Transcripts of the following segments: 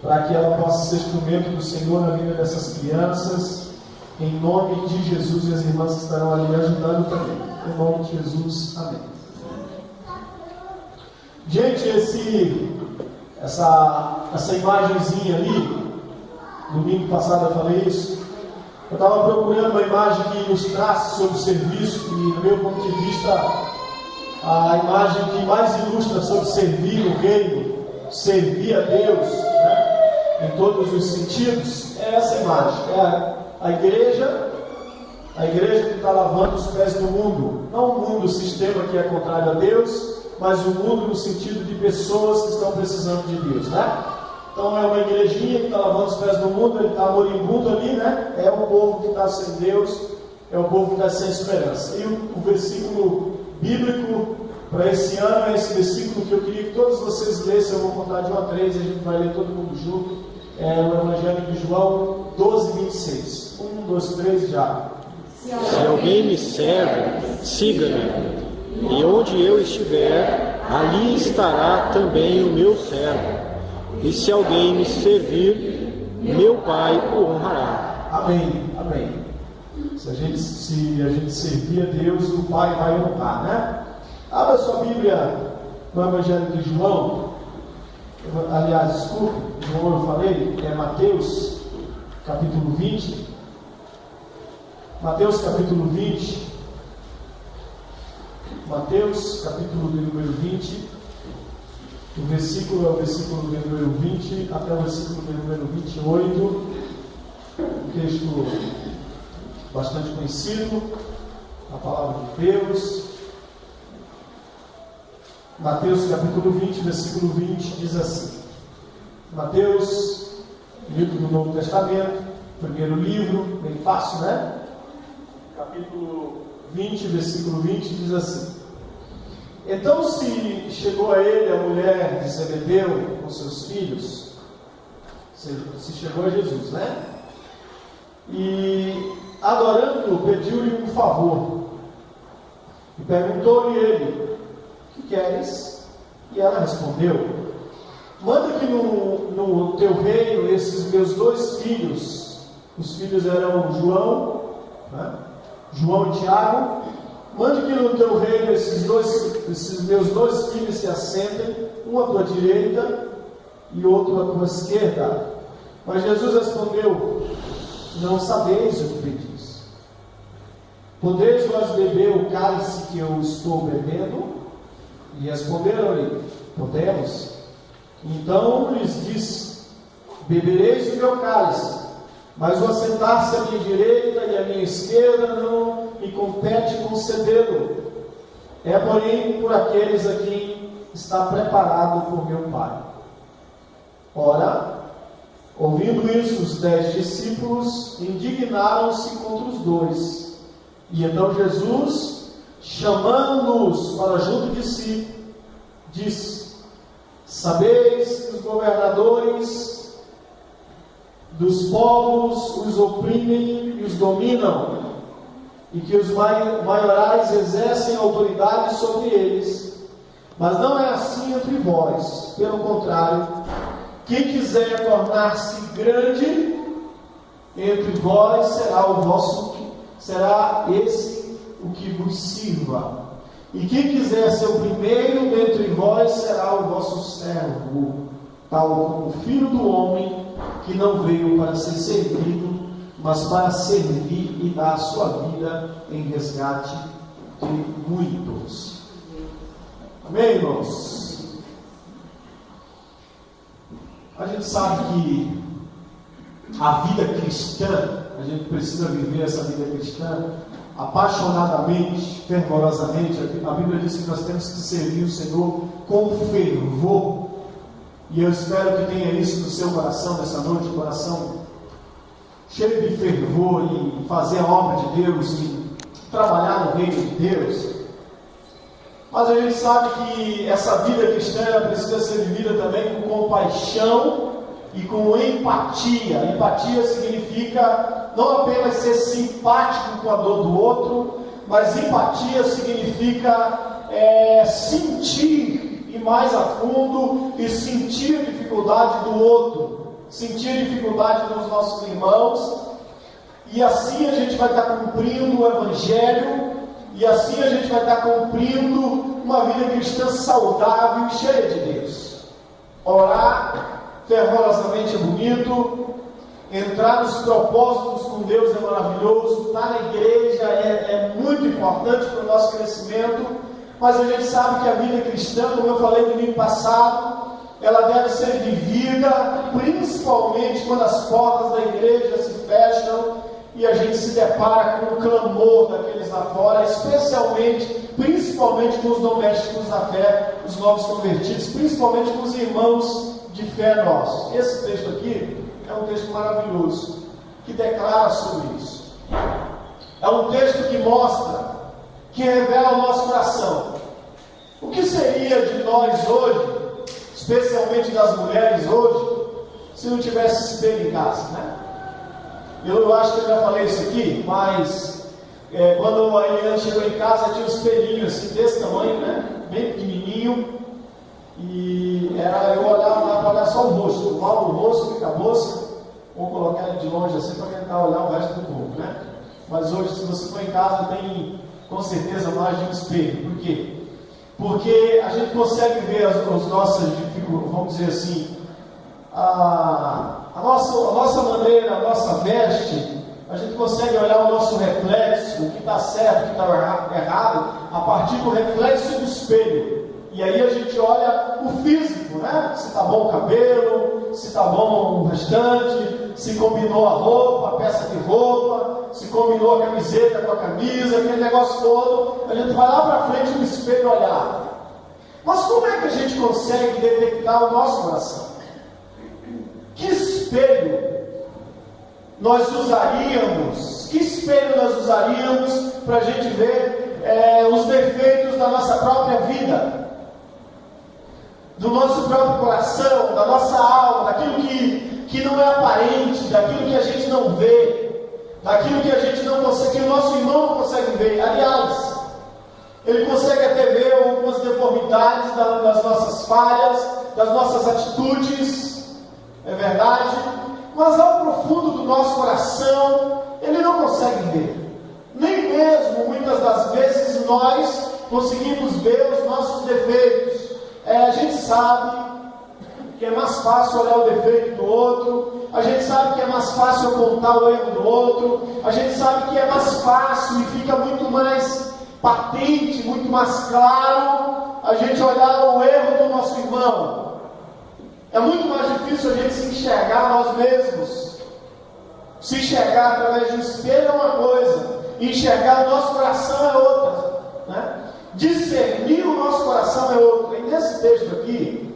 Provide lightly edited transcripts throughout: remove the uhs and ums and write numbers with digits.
para que ela possa ser instrumento do Senhor na vida dessas crianças, em nome de Jesus, e as irmãs que estarão ali ajudando também, em nome de Jesus, amém. Gente, essa imagenzinha ali, domingo passado eu falei isso, eu estava procurando uma imagem que ilustrasse sobre o serviço, e no meu ponto de vista, a imagem que mais ilustra sobre servir o reino, servir a Deus, né, em todos os sentidos, é essa imagem, é a igreja que está lavando os pés do mundo, não o mundo, o sistema que é contrário a Deus, mas o mundo no sentido de pessoas que estão precisando de Deus, né? Então é uma igrejinha que está lavando os pés do mundo, ele está moribundo ali, né? É o povo que está sem Deus, é o povo que está sem esperança. E o versículo bíblico para esse ano é esse versículo que eu queria que todos vocês lessem. Eu vou contar de 1 a 3, a gente vai ler todo mundo junto. É o Evangelho de João 12, 26. 1, 2, 3, já. Se alguém me serve, siga-me. E onde eu estiver, ali estará também o meu servo. E se alguém me servir, meu Pai o honrará. Amém, amém. Se a gente servir a Deus, o Pai vai honrar, né? Abra sua Bíblia no Evangelho de João. Aliás, desculpe, João eu falei, é Mateus, capítulo 20. Mateus, capítulo 20. Mateus, capítulo número 20. O versículo é o versículo número 20 até o versículo número 28. Um texto bastante conhecido, a palavra de Deus. Mateus capítulo 20, versículo 20 diz assim. Mateus, livro do Novo Testamento, primeiro livro, bem fácil, né? Capítulo 20, versículo 20 diz assim: Então se chegou a ele a mulher de Zebedeu com seus filhos, se chegou a Jesus, né? E adorando-o, pediu-lhe um favor. E perguntou-lhe ele: Que queres? E ela respondeu: Manda que no teu reino esses meus dois filhos, os filhos eram João, né? João e Tiago, mande que no teu reino esses meus dois filhos se assentem, um à tua direita e outro à tua esquerda. Mas Jesus respondeu: Não sabeis o que pedis. Podeis vós beber o cálice que eu estou bebendo? E responderam-lhe: Podemos. Então lhes disse: Bebereis o meu cálice, mas o assentar-se à minha direita e à minha esquerda não me compete concedê-lo. É, porém, por aqueles a quem está preparado por meu Pai. Ora, ouvindo isso, os 10 discípulos indignaram-se contra os dois. E então Jesus, chamando-os para junto de si, disse: Sabeis que os governadores dos povos os oprimem e os dominam, e que os maiorais exercem autoridade sobre eles. Mas não é assim entre vós. Pelo contrário, quem quiser tornar-se grande entre vós será esse o que vos sirva. E quem quiser ser o primeiro dentre vós será o vosso servo, tal como o Filho do Homem, que não veio para ser servido, mas para servir e dar a sua vida em resgate de muitos. Amém, irmãos? A gente sabe que a vida cristã, a gente precisa viver essa vida cristã apaixonadamente, fervorosamente. A Bíblia diz que nós temos que servir o Senhor com fervor. E eu espero que tenha isso no seu coração nessa noite, coração cheio de fervor em fazer a obra de Deus, em trabalhar no reino de Deus. Mas a gente sabe que essa vida cristã precisa ser vivida também com compaixão e com empatia. Empatia significa não apenas ser simpático com a dor do outro, mas empatia significa sentir ir mais a fundo e sentir a dificuldade do outro, sentir a dificuldade dos nossos irmãos, e assim a gente vai estar cumprindo o Evangelho, e assim a gente vai estar cumprindo uma vida cristã saudável e cheia de Deus. Orar fervorosamente é bonito, entrar nos propósitos com Deus é maravilhoso, estar na igreja é muito importante para o nosso crescimento, mas a gente sabe que a vida cristã, como eu falei no domingo passado, ela deve ser vivida principalmente quando as portas da igreja se fecham e a gente se depara com o clamor daqueles lá fora, principalmente com os domésticos da fé, os novos convertidos, principalmente com os irmãos de fé nossos. Esse texto aqui é um texto maravilhoso, que declara sobre isso. É um texto que mostra, que revela o nosso coração. O que seria de nós hoje, especialmente das mulheres hoje, se não tivesse espelho em casa, né? Eu acho que eu já falei isso aqui, mas quando a Eliane chegou em casa, tinha um espelhinho assim, desse tamanho, né? Bem pequenininho, e eu olhava lá para olhar só o rosto, mal o rosto, fica a moça, ou colocar ele de longe assim para tentar olhar o resto do corpo, né? Mas hoje, se você for em casa, tem com certeza mais de um espelho. Por quê? Porque a gente consegue ver as nossas dificuldades, vamos dizer assim, a nossa maneira, a nossa veste, a gente consegue olhar o nosso reflexo, o que está certo, o que está errado, a partir do reflexo do espelho. E aí a gente olha o físico, né? Se está bom o cabelo, se está bom o restante, se combinou a roupa, a peça de roupa, se combinou a camiseta com a camisa, aquele negócio todo. A gente vai lá para frente no espelho olhar. Mas como é que a gente consegue detectar o nosso coração? Que espelho nós usaríamos? Que espelho nós usaríamos para a gente ver os defeitos da nossa própria vida? Do nosso próprio coração, da nossa alma, daquilo que não é aparente, daquilo que a gente não vê, daquilo que a gente não consegue, que o nosso irmão não consegue ver. Aliás, ele consegue até ver algumas deformidades das nossas falhas, das nossas atitudes, é verdade, mas ao profundo do nosso coração, ele não consegue ver. Nem mesmo, muitas das vezes, nós conseguimos ver os nossos defeitos. A gente sabe que é mais fácil olhar o defeito do outro, a gente sabe que é mais fácil apontar o erro do outro, a gente sabe que é mais fácil e fica muito mais patente, muito mais claro a gente olhar o erro do nosso irmão. É muito mais difícil a gente se enxergar nós mesmos. Se enxergar através de um espelho é uma coisa, enxergar o nosso coração é outra, né? Discernir o nosso coração é outra. E nesse texto aqui,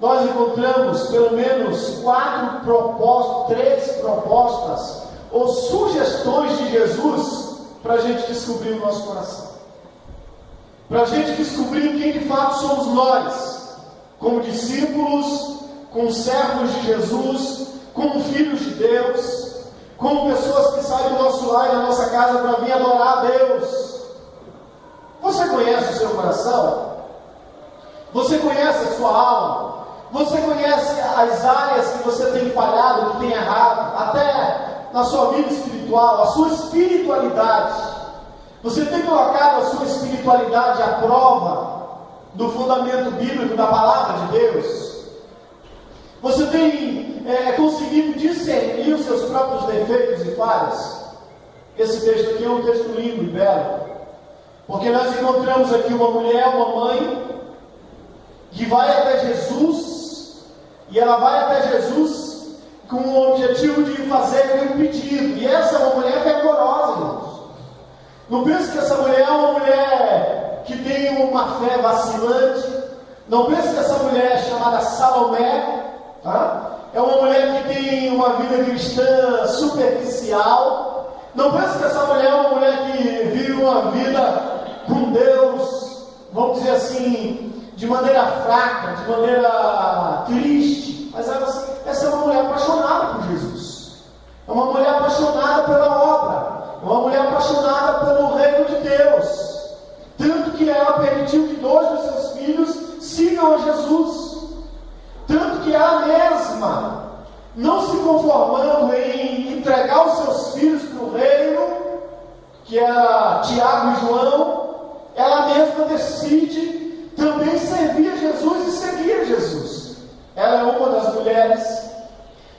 nós encontramos pelo menos 3 propostas ou sugestões de Jesus para a gente descobrir o nosso coração, para a gente descobrir quem de fato somos nós, como discípulos, como servos de Jesus, como filhos de Deus, como pessoas que saem do nosso lar e da nossa casa para vir adorar a Deus. Você conhece o seu coração? Você conhece a sua alma? Você conhece as áreas que você tem falhado, que tem errado, até na sua vida espiritual, a sua espiritualidade? Você tem colocado a sua espiritualidade à prova do fundamento bíblico da palavra de Deus? Você tem conseguido discernir os seus próprios defeitos e falhas? Esse texto aqui é um texto lindo e belo, porque nós encontramos aqui uma mulher, uma mãe, que vai até Jesus, e ela vai até Jesus com o objetivo de fazer um pedido. E essa é uma mulher fervorosa, irmãos. Não pense que essa mulher é uma mulher que tem uma fé vacilante. Não pense que essa mulher chamada Salomé, tá? É uma mulher que tem uma vida cristã superficial. Não pense que essa mulher é uma mulher que vive uma vida com Deus, vamos dizer assim, de maneira fraca, de maneira triste. Mas essa é uma mulher apaixonada por Jesus. É uma mulher apaixonada pela obra. É uma mulher apaixonada pelo reino de Deus. Tanto que ela permitiu que 2 dos seus filhos sigam seguiam a Jesus. Tanto que ela mesma, não se conformando em entregar os seus filhos para o reino, que era Tiago e João, ela mesma decide também servir a Jesus e seguir a Jesus. Ela é uma das mulheres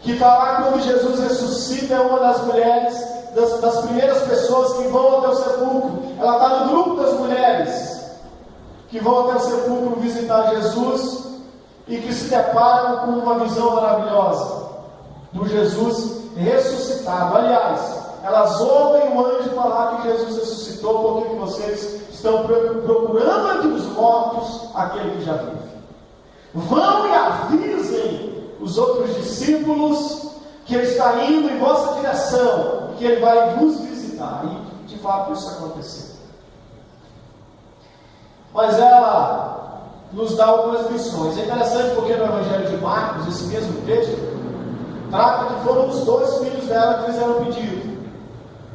que está lá quando Jesus ressuscita, é uma das mulheres, das primeiras pessoas que vão até o sepulcro. Ela está no grupo das mulheres que vão até o sepulcro visitar Jesus e que se deparam com uma visão maravilhosa do Jesus ressuscitado. Aliás, elas ouvem o anjo falar que Jesus ressuscitou, porque vocês estão procurando entre os mortos aquele que já vive. Vão e avisem os outros discípulos que ele está indo em vossa direção e que ele vai vos visitar. E de fato isso aconteceu. Mas ela nos dá algumas lições. É interessante porque no Evangelho de Marcos, esse mesmo texto, trata que foram os 2 filhos dela que fizeram pedido.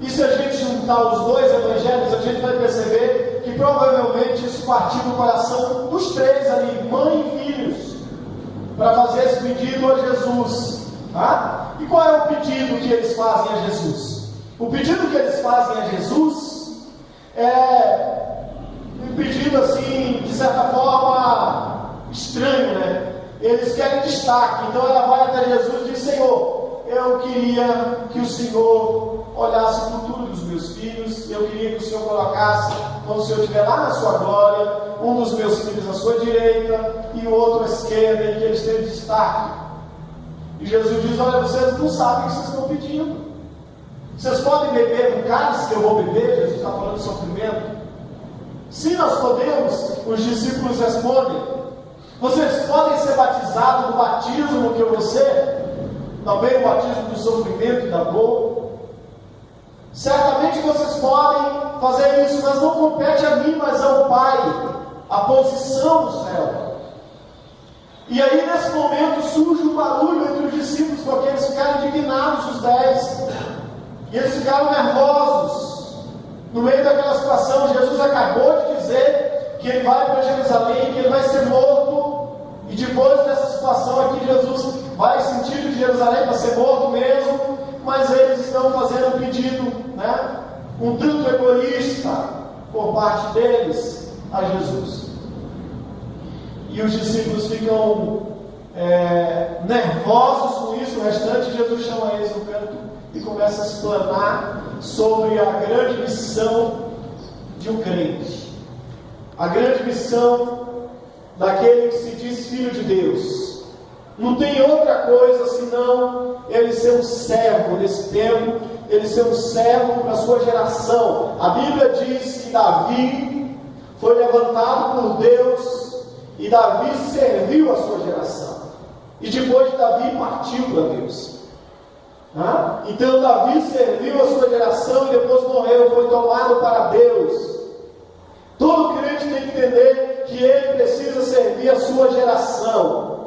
E se a gente juntar os 2 evangelhos, a gente vai perceber que provavelmente isso partiu do coração dos 3 ali, mãe e filhos, para fazer esse pedido a Jesus. Tá? E qual é o pedido que eles fazem a Jesus? O pedido que eles fazem a Jesus é um pedido assim, de certa forma, estranho, né? Eles querem destaque. Então ela vai até Jesus e diz: Senhor, eu queria que o Senhor olhasse o futuro dos meus filhos, eu queria que o Senhor colocasse, quando o Senhor estiver lá na sua glória, um dos meus filhos à sua direita e o outro à esquerda, e que eles tenham destaque. E Jesus diz: olha, vocês não sabem o que vocês estão pedindo. Vocês podem beber do cálice que eu vou beber? Jesus está falando de sofrimento. Sim, nós podemos. Os discípulos respondem: vocês podem ser batizados no batismo que eu vou ser? Também o batismo do sofrimento e da dor. Certamente vocês podem fazer isso, mas não compete a mim, mas ao Pai, a posição do céu. E aí nesse momento surge um barulho entre os discípulos, porque eles ficaram indignados, os 10, e eles ficaram nervosos. No meio daquela situação, Jesus acabou de dizer que ele vai para Jerusalém, que ele vai ser morto, e depois dessa situação aqui, Jesus vai sentido de Jerusalém para ser morto mesmo, mas eles estão fazendo um pedido, né, um tanto egoísta por parte deles a Jesus. E os discípulos ficam nervosos com isso. O restante, Jesus chama eles no canto e começa a explanar sobre a grande missão de um crente, a grande missão daquele que se diz filho de Deus. Não tem outra coisa senão ele ser um servo nesse tempo, ele ser um servo para a sua geração. A Bíblia diz que Davi foi levantado por Deus e Davi serviu a sua geração. E depois Davi partiu para Deus. Então Davi serviu a sua geração e depois morreu, foi tomado para Deus. Todo crente tem que entender que ele precisa servir a sua geração.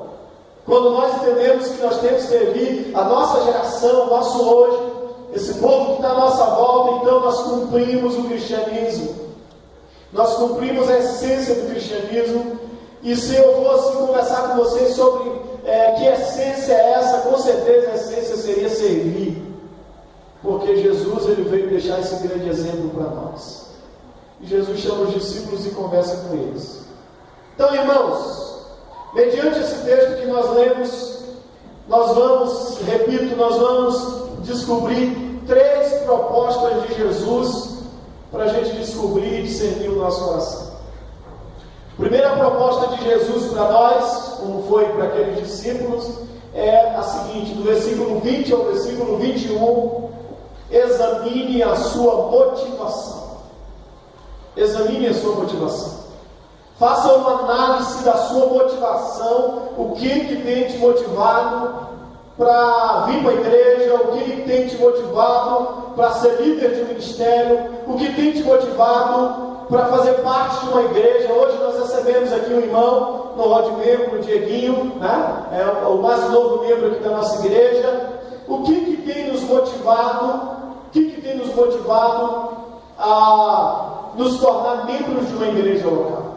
Quando nós entendemos que nós temos que servir a nossa geração, o nosso hoje, esse povo que está à nossa volta, então nós cumprimos o cristianismo. Nós cumprimos a essência do cristianismo. E se eu fosse conversar com vocês sobre que essência é essa, com certeza a essência seria servir. Porque Jesus ele veio deixar esse grande exemplo para nós. E Jesus chama os discípulos e conversa com eles. Então, irmãos, mediante esse texto que nós lemos, nós vamos descobrir 3 propostas de Jesus para a gente descobrir e discernir o nosso coração. Primeira proposta de Jesus para nós, como foi para aqueles discípulos, é a seguinte: do versículo 20 ao versículo 21, examine a sua motivação. Examine a sua motivação. Faça uma análise da sua motivação, o que tem te motivado para vir para a igreja, o que tem te motivado para ser líder de um ministério, o que tem te motivado para fazer parte de uma igreja. Hoje nós recebemos aqui um irmão no hall de membro, o Dieguinho, né? É o mais novo membro aqui da nossa igreja. O que tem nos motivado? O que tem nos motivado a nos tornar membros de uma igreja local?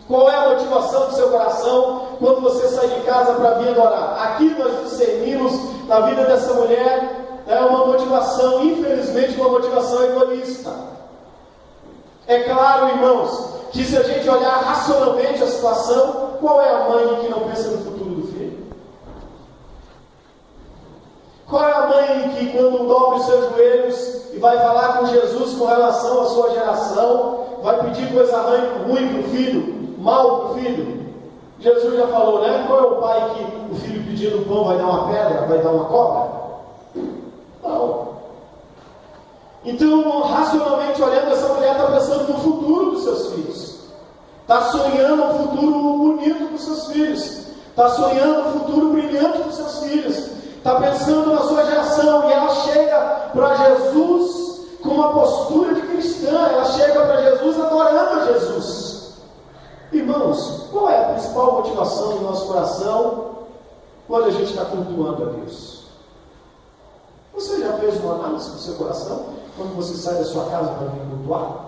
Qual é a motivação do seu coração quando você sai de casa para vir adorar? Aqui nós discernimos na vida dessa mulher uma motivação, infelizmente, uma motivação egoísta. É claro, irmãos, que se a gente olhar racionalmente a situação, qual é a mãe que não pensa no futuro do filho? Qual é a mãe que, quando dobra os seus joelhos e vai falar com Jesus com relação à sua geração, vai pedir coisa ruim para o filho, mal para o filho? Jesus já falou, né? Qual é o pai que o filho pedindo pão vai dar uma pedra, vai dar uma cobra? Não. Então, racionalmente olhando, essa mulher está pensando no futuro dos seus filhos. Está sonhando um futuro bonito para os seus filhos. Está sonhando um futuro brilhante para os seus filhos. Está pensando na sua geração. E ela chega para Jesus com uma postura de cristã. Ela chega para Jesus adorando a Jesus. Irmãos, qual é a principal motivação do nosso coração quando a gente está cultuando a Deus? Você já fez uma análise do seu coração quando você sai da sua casa para vir cultuar?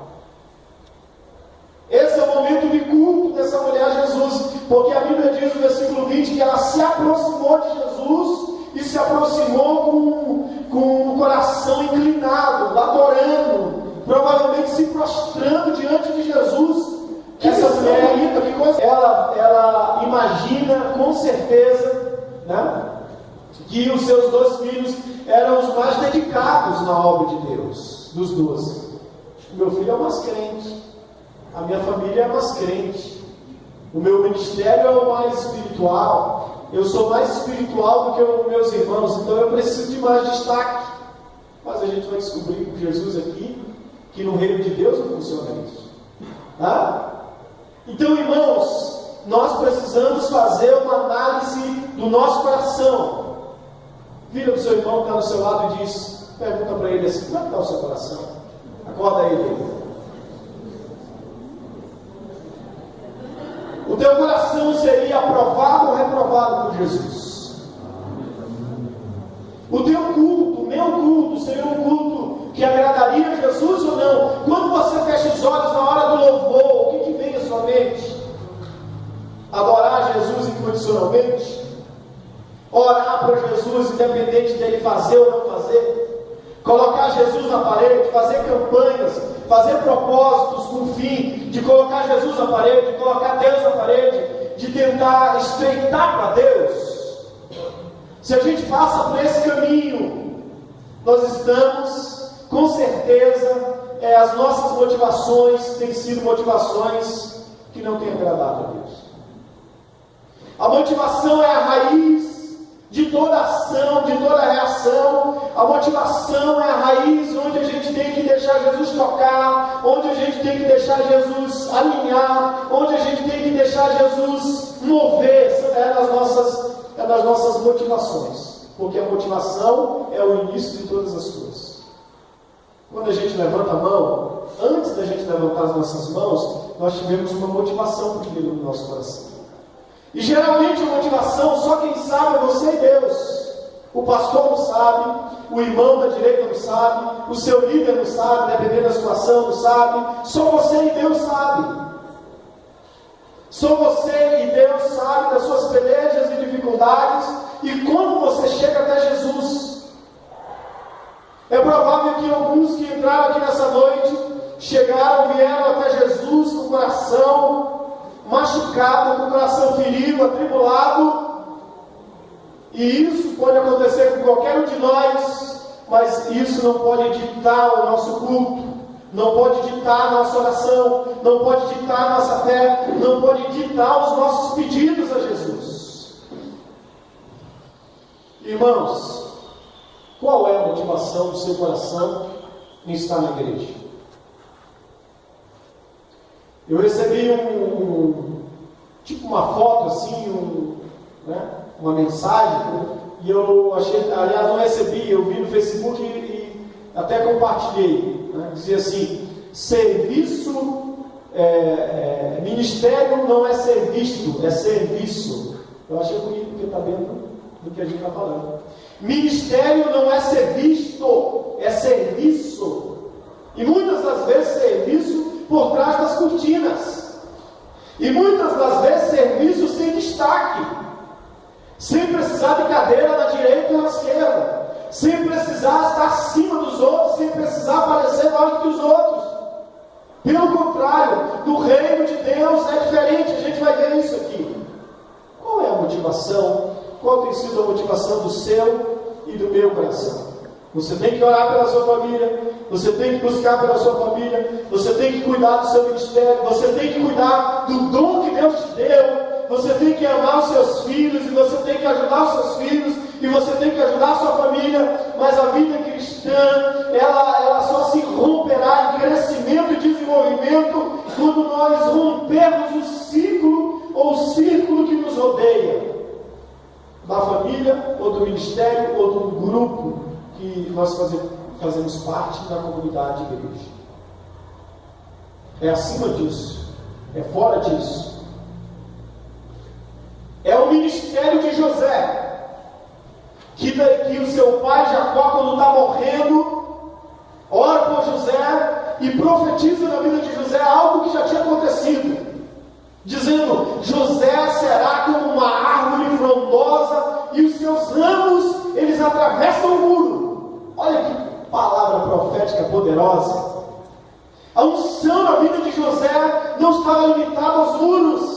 Esse é o momento de culto dessa mulher a Jesus, porque a Bíblia diz no versículo 20 que ela se aproximou de Jesus e se aproximou com o coração inclinado, adorando, provavelmente se prostrando diante de Jesus. Essa mulher aí, que coisa? Ela imagina com certeza, né, que os seus 2 filhos eram os mais dedicados na obra de Deus, dos 12. O meu filho é o mais crente, a minha família é mais crente, o meu ministério é o mais espiritual, eu sou mais espiritual do que os meus irmãos, então eu preciso de mais destaque. Mas a gente vai descobrir com Jesus aqui que no reino de Deus não funciona isso. Tá? Então, irmãos, nós precisamos fazer uma análise do nosso coração. Vira para o seu irmão que está do seu lado e diz, pergunta para ele assim, como é que está o seu coração? Acorda ele. O teu coração seria aprovado ou reprovado por Jesus? O teu culto, o meu culto, seria um culto que agradaria a Jesus ou não? Quando você fecha os olhos na hora do louvor, o que vem à sua mente? Adorar Jesus incondicionalmente? Orar para Jesus, independente dele fazer ou não fazer? Colocar Jesus na parede, fazer campanhas, fazer propósitos com o fim de colocar Jesus na parede, de colocar Deus na parede, de tentar estreitar para Deus. Se a gente passa por esse caminho, nós estamos, com certeza, as nossas motivações têm sido motivações que não têm agradado a Deus. A motivação é a raiz de toda ação, de toda reação. A motivação é a raiz onde a gente tem que deixar Jesus tocar, onde a gente tem que deixar Jesus alinhar, onde a gente tem que deixar Jesus mover. É nas nossas motivações, porque a motivação é o início de todas as coisas. Quando a gente levanta a mão, antes da gente levantar as nossas mãos, nós tivemos uma motivação primeiro no nosso coração. E geralmente a motivação, só quem sabe é você e Deus. O pastor não sabe, o irmão da direita não sabe, o seu líder não sabe, dependendo da situação não sabe, só você e Deus sabe. Só você e Deus sabe das suas pelejas e dificuldades e como você chega até Jesus. É provável que alguns que entraram aqui nessa noite vieram até Jesus com o coração machucado, com o coração ferido, atribulado, e isso pode acontecer com qualquer um de nós, mas isso não pode ditar o nosso culto, não pode ditar a nossa oração, não pode ditar a nossa fé, não pode ditar os nossos pedidos a Jesus. Irmãos, qual é a motivação do seu coração em estar na igreja? Eu recebi uma foto assim, uma mensagem, e eu achei, aliás, não recebi, eu vi no Facebook e até compartilhei, né? Dizia assim, ministério não é ser visto, é serviço. Eu achei bonito porque está dentro do que a gente está falando. Ministério não é ser visto, é serviço. E muitas das vezes serviço por trás das cortinas. E muitas das vezes serviço sem destaque, sem precisar de cadeira na direita ou na esquerda, sem precisar estar acima dos outros, sem precisar parecer mais do que os outros. Pelo contrário, no reino de Deus é diferente, a gente vai ver isso aqui. Qual é a motivação? Qual tem sido a motivação do seu e do meu coração? Você tem que orar pela sua família, você tem que buscar pela sua família, você tem que cuidar do seu ministério, você tem que cuidar do dom que Deus te deu, você tem que amar os seus filhos, e você tem que ajudar os seus filhos, e você tem que ajudar a sua família. Mas a vida cristã, ela só se romperá em crescimento e desenvolvimento quando nós rompermos o ciclo ou o círculo que nos rodeia, da família, ou do ministério, ou do grupo que nós fazemos parte da comunidade de igreja. É acima disso, é fora disso. É o ministério de José, que o seu pai Jacó, quando está morrendo, ora por José e profetiza na vida de José algo que já tinha acontecido, dizendo: José será como uma árvore frondosa e os seus ramos, eles atravessam o muro. Olha que palavra profética poderosa. A unção na vida de José não estava limitada aos muros.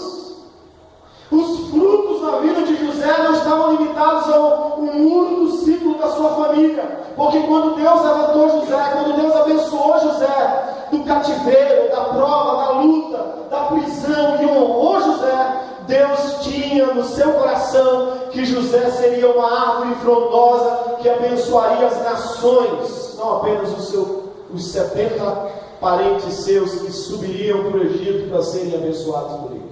Os frutos na vida de José não estavam limitados ao muro do ciclo da sua família. Porque quando Deus levantou José, quando Deus abençoou José do cativeiro, da prova, da luta, da prisão, e honrou José, Deus tinha no seu coração que José seria uma árvore frondosa que abençoaria as nações, não apenas os 70 parentes seus que subiriam para o Egito para serem abençoados por ele.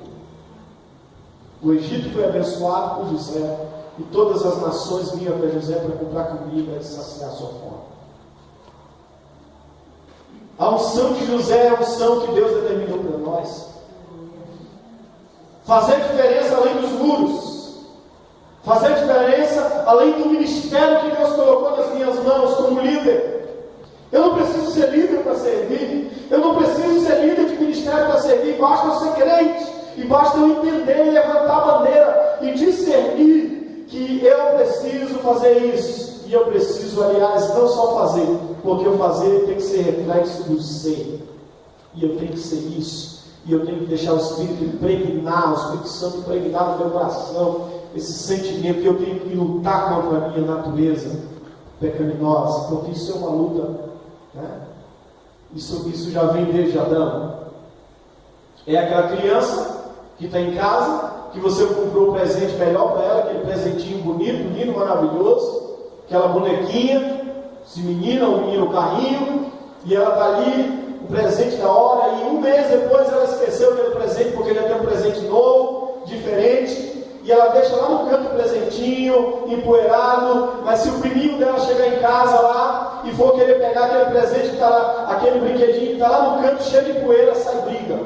O Egito foi abençoado por José, e todas as nações vinham até José para comprar comida e saciar sua fome. A unção de José é a unção que Deus determinou para nós. Fazer diferença além dos muros, fazer diferença além do ministério que Deus colocou nas minhas mãos como líder. Eu não preciso ser líder para servir, eu não preciso ser líder de ministério para servir, basta eu ser crente, e basta eu entender e levantar a bandeira e discernir que eu preciso fazer isso, e eu preciso, aliás, não só fazer, porque o fazer tem que ser reflexo do ser, e eu tenho que ser isso. E eu tenho que deixar o Espírito impregnar, o Espírito Santo impregnar no meu coração esse sentimento, que eu tenho que lutar contra a minha natureza pecaminosa, porque isso é uma luta, né? Isso já vem desde Adão. É aquela criança que está em casa, que você comprou o presente melhor para ela, aquele presentinho bonito, lindo, maravilhoso, aquela bonequinha, esse menino, o menino, o carrinho, e ela está ali, o presente da hora, e um mês depois ela esqueceu aquele presente, porque ele ia ter um presente novo, diferente, e ela deixa lá no canto o presentinho, empoeirado. Mas se o priminho dela chegar em casa lá, e for querer pegar aquele presente que está lá, aquele brinquedinho que está lá no canto, cheio de poeira, sai briga.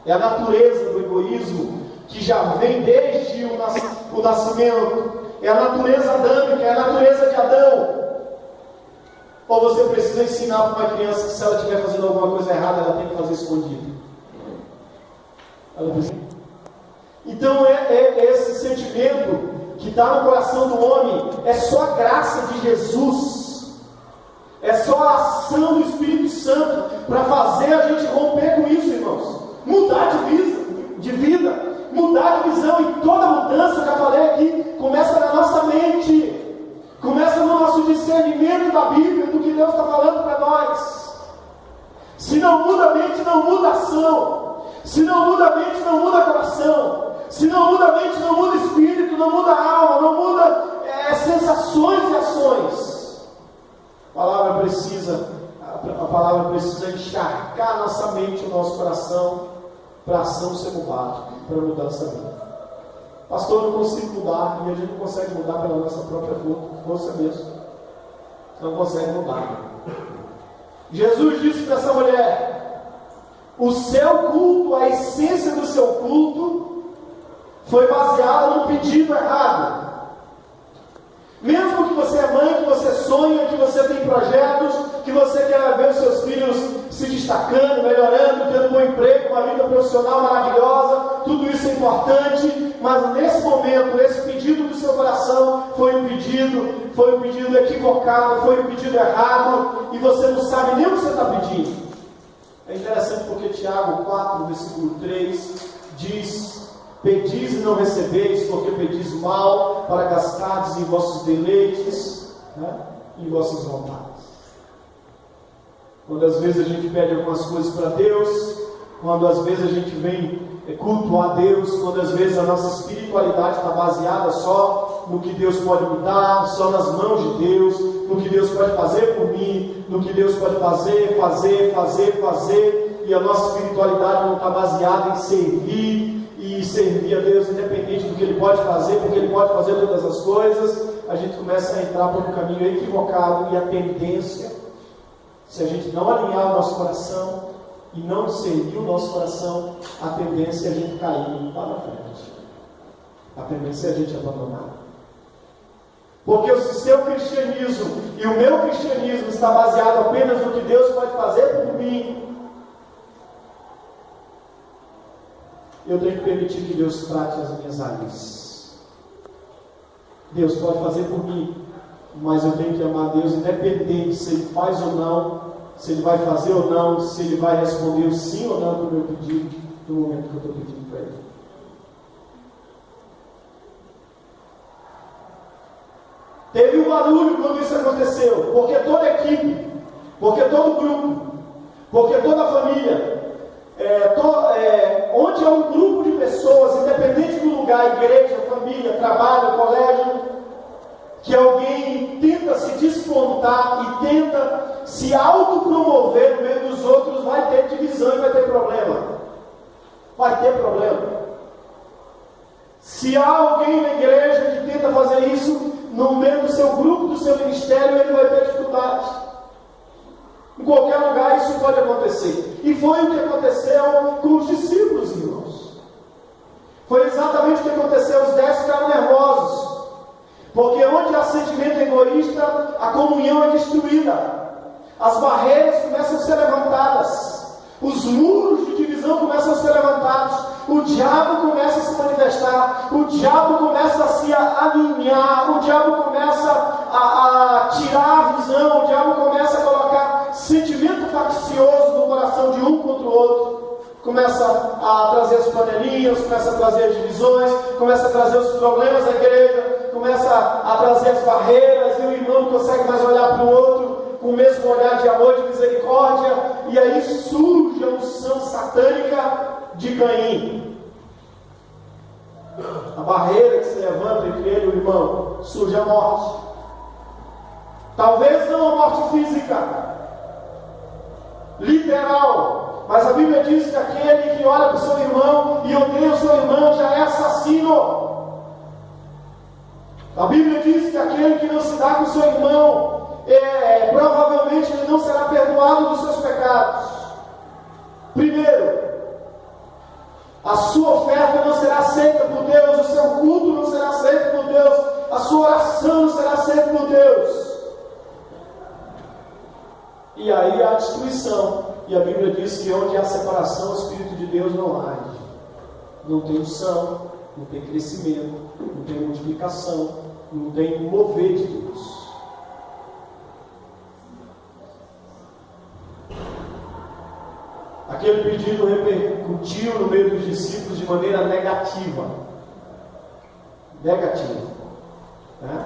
É a natureza do egoísmo, que já vem desde o nascimento, é a natureza adâmica, é a natureza de Adão. Ou você precisa ensinar para uma criança que, se ela estiver fazendo alguma coisa errada, ela tem que fazer escondido? Então é esse sentimento que está no coração do homem. É só a graça de Jesus, é só a ação do Espírito Santo para fazer a gente romper com isso, irmãos. Mudar de vida, mudar de visão. E toda mudança, eu já falei aqui, começa na nossa mente. Começa no nosso discernimento da Bíblia, do que Deus está falando para nós. Se não muda a mente, não muda a ação. Se não muda a mente, não muda o coração. Se não muda a mente, não muda o espírito, não muda a alma, não muda sensações e ações. A palavra precisa encharcar a nossa mente, o nosso coração, para a ação ser mudada, para a mudança da vida. Pastor, eu não consigo mudar, e a gente não consegue mudar pela nossa própria força mesmo. Não consegue mudar. Jesus disse para essa mulher: o seu culto, a essência do seu culto, foi baseada num pedido errado. Mesmo que você é mãe, que você sonha, que você tem projetos, que você quer ver os seus filhos se destacando, melhorando, tendo um bom emprego, uma vida profissional maravilhosa, tudo isso é importante, mas nesse momento, esse pedido do seu coração foi um pedido equivocado, foi um pedido errado, e você não sabe nem o que você está pedindo. É interessante porque Tiago 4, versículo 3, diz: pedis e não recebeis, porque pedis mal, para gastardes em vossos deleites, em vossas vontades. Quando às vezes a gente pede algumas coisas para Deus, quando às vezes a gente vem cultuar a Deus, quando às vezes a nossa espiritualidade está baseada só no que Deus pode me dar, só nas mãos de Deus, no que Deus pode fazer por mim, no que Deus pode fazer, e a nossa espiritualidade não está baseada em servir a Deus independente do que Ele pode fazer, porque Ele pode fazer todas as coisas, a gente começa a entrar por um caminho equivocado, e a tendência, se a gente não alinhar o nosso coração e não servir o nosso coração, a tendência é a gente cair lá na frente, a tendência é a gente abandonar. Porque se o seu cristianismo e o meu cristianismo está baseado apenas no que Deus pode fazer por mim, eu tenho que permitir que Deus trate as minhas raízes. Deus pode fazer por mim, mas eu tenho que amar Deus independente se Ele faz ou não, se Ele vai fazer ou não, se Ele vai responder o sim ou não para o meu pedido, no momento que eu estou pedindo para Ele. Teve um barulho quando isso aconteceu, porque toda equipe, porque todo grupo, porque toda família, onde há um grupo de pessoas, independente do lugar, igreja, família, trabalho, colégio, que alguém tenta se despontar e tenta se autopromover no meio dos outros, vai ter divisão e vai ter problema. Vai ter problema. Se há alguém na igreja que tenta fazer isso, no meio do seu grupo, do seu ministério, ele vai ter dificuldade. Em qualquer lugar isso pode acontecer. E foi o que aconteceu com os discípulos, irmãos. Foi exatamente o que aconteceu. Os 10 ficaram nervosos. Porque onde há sentimento egoísta, a comunhão é destruída. As barreiras começam a ser levantadas. Os muros de divisão começam a ser levantados. O diabo começa a se manifestar. O diabo começa a se alinhar. O diabo começa a tirar a visão. O diabo começa a colocar sentimento faccioso no coração de um contra o outro. Começa a trazer as panelinhas, começa a trazer as divisões, começa a trazer os problemas da igreja, começa a trazer as barreiras, e o irmão não consegue mais olhar para o outro com o mesmo olhar de amor, de misericórdia, e aí surge a unção satânica de Caim. A barreira que se levanta entre ele e o irmão, surge a morte. Talvez não a morte física, literal, mas a Bíblia diz que aquele que olha para o seu irmão e odeia o seu irmão já é assassino. A Bíblia diz que aquele que não se dá com o seu irmão, provavelmente ele não será perdoado dos seus pecados. Primeiro, a sua oferta não será aceita por Deus, o seu culto não será aceito por Deus, a sua oração não será aceita por Deus. E aí há destruição. E a Bíblia diz que onde há separação, o Espírito de Deus não age. Não tem unção, não tem crescimento, não tem multiplicação, não tem mover de Deus. Aquele pedido repercutiu no meio dos discípulos de maneira negativa. Né?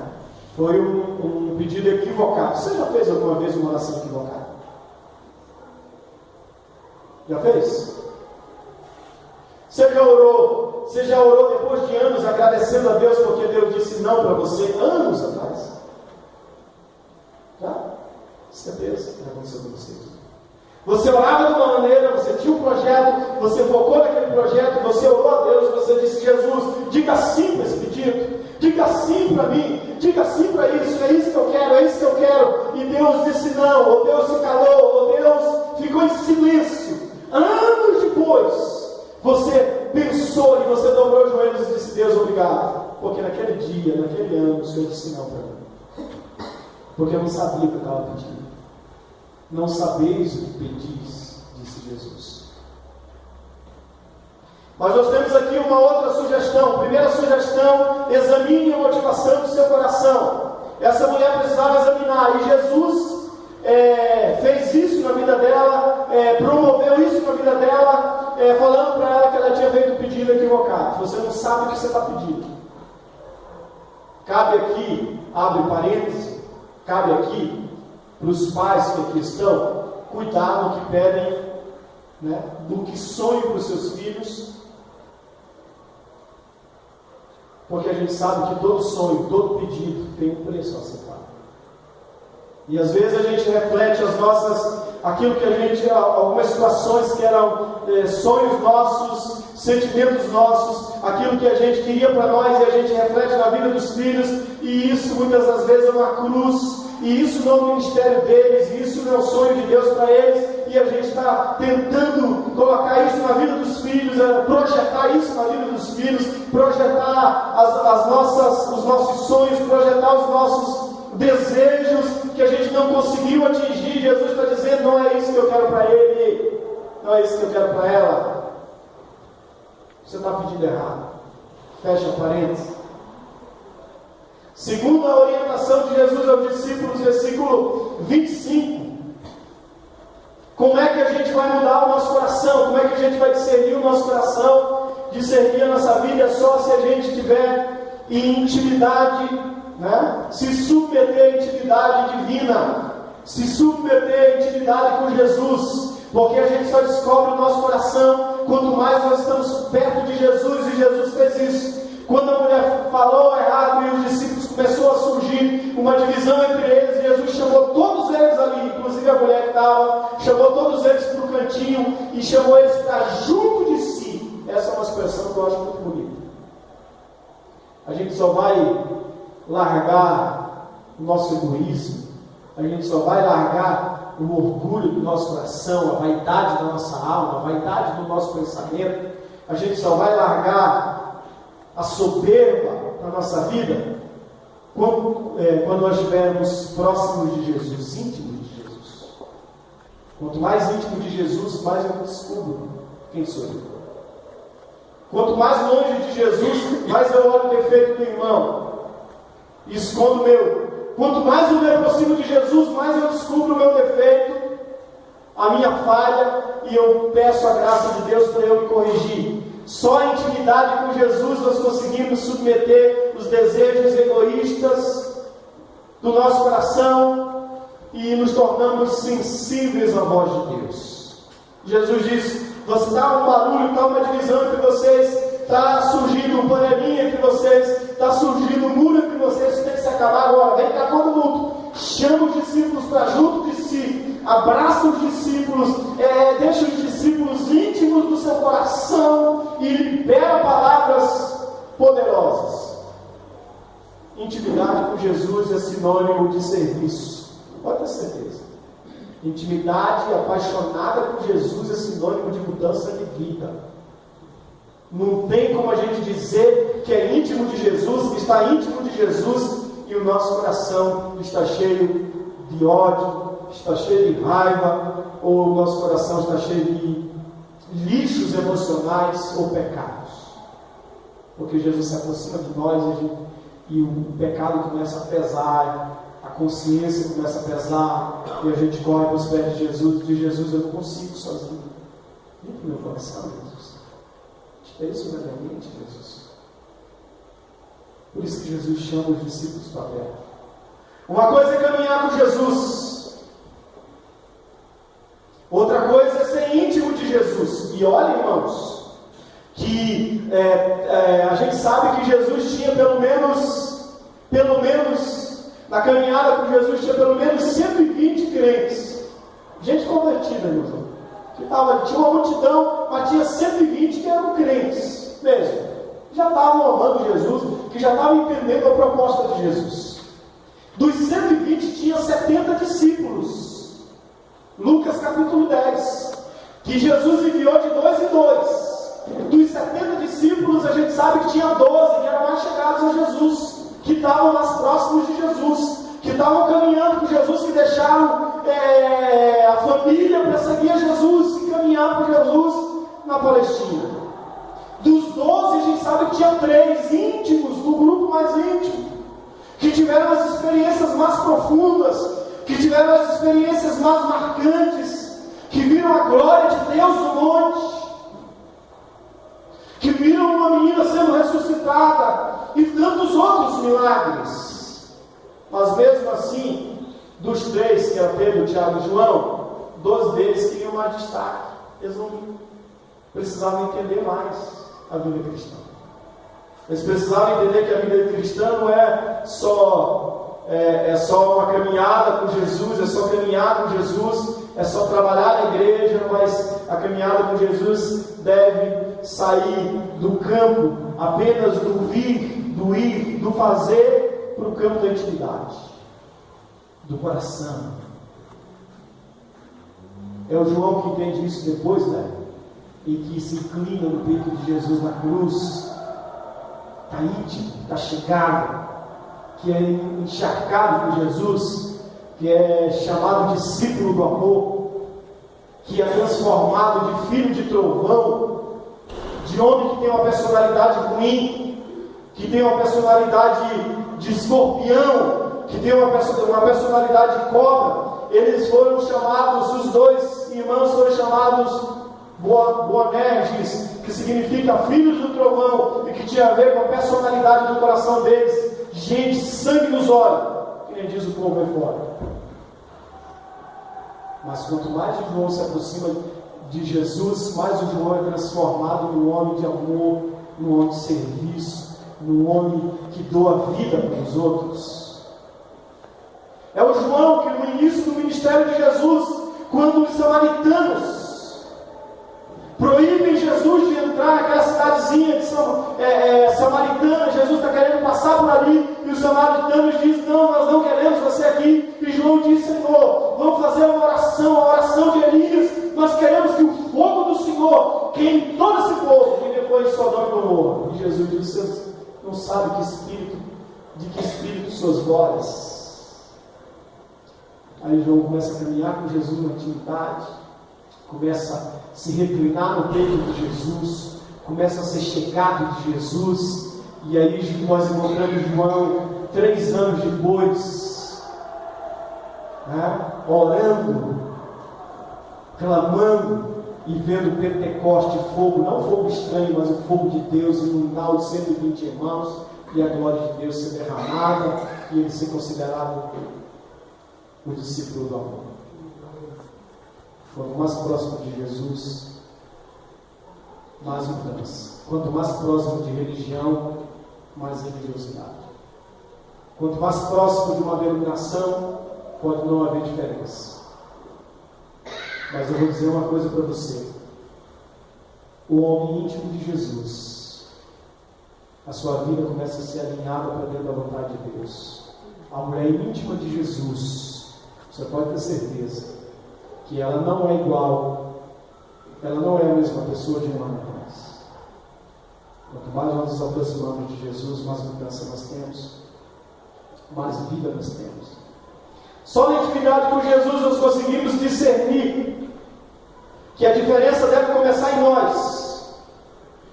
Foi um pedido equivocado. Você já fez alguma vez uma oração equivocada? Já fez? Você já orou depois de anos agradecendo a Deus porque Deus disse não para você anos atrás? Já? Certeza que aconteceu com você. Você orava de uma maneira, você tinha um projeto, você focou naquele projeto, você orou a Deus, você disse: Jesus, diga sim para esse pedido, diga sim para mim, diga sim para isso, é isso que eu quero, é isso que eu quero. E Deus disse não, ou Deus se calou, ou Deus ficou em silêncio. Anos depois, você pensou e você dobrou os joelhos e disse: Deus, obrigado, porque naquele dia, naquele ano, o Senhor disse não para mim. porque eu não sabia o que eu estava pedindo. Não sabeis o que pedis, disse Jesus. Mas nós temos aqui uma outra sugestão. Primeira sugestão: examine a motivação do seu coração. Essa mulher precisava examinar, e Jesus fez isso na vida dela, promoveu isso na vida dela, falando para ela que ela tinha feito o pedido equivocado. Você não sabe o que você está pedindo. Cabe aqui, abre parênteses, cabe aqui para os pais que aqui estão, cuidar no que pedem, né, do que sonham para os seus filhos, porque a gente sabe que todo sonho, todo pedido tem um preço a ser pago. E às vezes a gente reflete aquilo que a gente, algumas situações que eram sonhos nossos, sentimentos nossos, aquilo que a gente queria para nós, e a gente reflete na vida dos filhos, e isso muitas das vezes é uma cruz, e isso não é o ministério deles, e isso não é o sonho de Deus para eles, e a gente está tentando colocar isso na vida dos filhos, projetar isso na vida dos filhos, projetar os nossos sonhos, projetar os nossos desejos que a gente não conseguiu atingir. Jesus está dizendo: não é isso que eu quero para ele, não é isso que eu quero para ela. Você está pedindo errado. Fecha parênteses. Segundo a orientação de Jesus aos discípulos, versículo 25. Como é que a gente vai mudar o nosso coração? Como é que a gente vai discernir o nosso coração? Discernir a nossa vida é só se a gente tiver em intimidade, né? Se submeter à intimidade divina, se submeter à intimidade com Jesus, porque a gente só descobre o nosso coração quanto mais nós estamos perto de Jesus, e Jesus fez isso. Quando a mulher falou errado e os discípulos começou a surgir uma divisão entre eles, Jesus chamou todos eles ali, inclusive a mulher que estava, chamou todos eles para o cantinho e chamou eles para junto de si. Essa é uma expressão que eu acho muito bonita. A gente só vai largar o nosso egoísmo, a gente só vai largar o orgulho do nosso coração, a vaidade da nossa alma, a vaidade do nosso pensamento, a gente só vai largar a soberba na nossa vida quando nós estivermos próximos de Jesus, íntimos de Jesus. Quanto mais íntimo de Jesus, mais eu descubro quem sou eu. Quanto mais longe de Jesus, mais eu olho o defeito do irmão e escondo o meu. Quanto mais eu me aproximo de Jesus, mais eu descubro o meu defeito, a minha falha, e eu peço a graça de Deus para eu me corrigir. Só a intimidade com Jesus nós conseguimos submeter os desejos egoístas do nosso coração e nos tornamos sensíveis à voz de Deus. Jesus disse: está um barulho, está uma divisão entre vocês, está surgindo um panelinha entre vocês, está surgindo um muro entre vocês, isso tem que se acabar agora. Vem cá todo mundo, chama os discípulos para junto de si, abraça os discípulos, deixa os discípulos íntimos do seu coração e libera palavras poderosas. Intimidade com Jesus é sinônimo de serviço, pode ter certeza. Intimidade apaixonada com Jesus é sinônimo de mudança de vida. Não tem como a gente dizer que é íntimo de Jesus, que está íntimo de Jesus, e o nosso coração está cheio de ódio, está cheio de raiva, ou o nosso coração está cheio de lixos emocionais ou pecados. Porque Jesus se aproxima de nós e o pecado começa a pesar, a consciência começa a pesar, e a gente corre para os pés de Jesus, e diz: Jesus, eu não consigo sozinho. Vem para o meu coração, Jesus. Tira isso da minha mente, Jesus. Por isso que Jesus chama os discípulos para perto. Uma coisa é caminhar com Jesus, outra coisa é ser íntimo de Jesus. E olha, irmãos, que a gente sabe que Jesus tinha pelo menos na caminhada com Jesus, tinha pelo menos 120 crentes, gente convertida, meu irmão. Tinha uma multidão, mas tinha 120 que eram crentes mesmo, já estavam amando Jesus, que já estavam entendendo a proposta de Jesus. Dos 120 tinha 70 discípulos. Lucas capítulo 10, que Jesus enviou de 2 em 2. Dos 70 discípulos, a gente sabe que tinha 12 que eram mais chegados a Jesus, que estavam mais próximos de Jesus, que estavam caminhando com Jesus, que deixaram a família para seguir a Jesus e caminhar com Jesus na Palestina. Dos 12, a gente sabe que tinha 3 íntimos, do grupo mais íntimo, que tiveram as experiências mais profundas, que tiveram as experiências mais marcantes, que viram a glória de Deus no monte, que viram uma menina sendo ressuscitada e tantos outros milagres. Mas mesmo assim, dos 3, que eram Pedro, Tiago e João, 2 deles queriam mais destaque. Eles não precisavam entender mais a vida cristã. Eles precisavam entender que a vida cristã não é só uma caminhada com Jesus, é só caminhar com Jesus, é só trabalhar na igreja, mas a caminhada com Jesus deve sair do campo apenas do vir, do ir, do fazer, para o campo da intimidade, do coração. É o João que entende isso depois, né? E que se inclina no peito de Jesus na cruz, está íntimo, está chegado, que é encharcado por Jesus, que é chamado discípulo do amor, que é transformado de filho de trovão, de homem que tem uma personalidade ruim, que tem uma personalidade de escorpião, que tem uma personalidade de cobra. Eles foram chamados, os 2 irmãos foram chamados Boanerges, que significa filhos do trovão, e que tinha a ver com a personalidade do coração deles. Gente, sangue nos olhos, que nem diz o povo aí fora. Mas quanto mais o João se aproxima de Jesus, mais o João é transformado num homem de amor, num homem de serviço, num homem que doa vida para os outros. É o João que no início do ministério de Jesus, quando os samaritanos proíbem Jesus de entrar naquela cidadezinha de samaritana, Jesus está querendo passar por ali, e os samaritanos dizem: não, nós não queremos você aqui. E João diz: Senhor, vamos fazer uma oração de Elias, nós queremos que o fogo do Senhor queime todo esse povo, e depois Sodoma e Gomorra. E Jesus diz: vocês não sabem de que espírito sois vós. Aí João começa a caminhar com Jesus na intimidade, começa a se reclinar no peito de Jesus, começa a ser chegado de Jesus. E aí nós encontramos João 3 anos depois, né, orando, clamando e vendo o Pentecoste, fogo, não fogo estranho, mas o fogo de Deus inundar os 120 irmãos, e a glória de Deus ser derramada, e ele ser considerado o discípulo do amor. Quanto mais próximo de Jesus, mais mudança. Quanto mais próximo de religião, mais religiosidade. Quanto mais próximo de uma denominação, pode não haver diferença. Mas eu vou dizer uma coisa para você: o homem íntimo de Jesus, a sua vida começa a ser alinhada para dentro da vontade de Deus. A mulher íntima de Jesus, você pode ter certeza que ela não é igual, ela não é a mesma pessoa de um ano atrás. Quanto mais nós nos aproximamos de Jesus, mais mudança nós temos, mais vida nós temos. Só na intimidade com Jesus nós conseguimos discernir que a diferença deve começar em nós.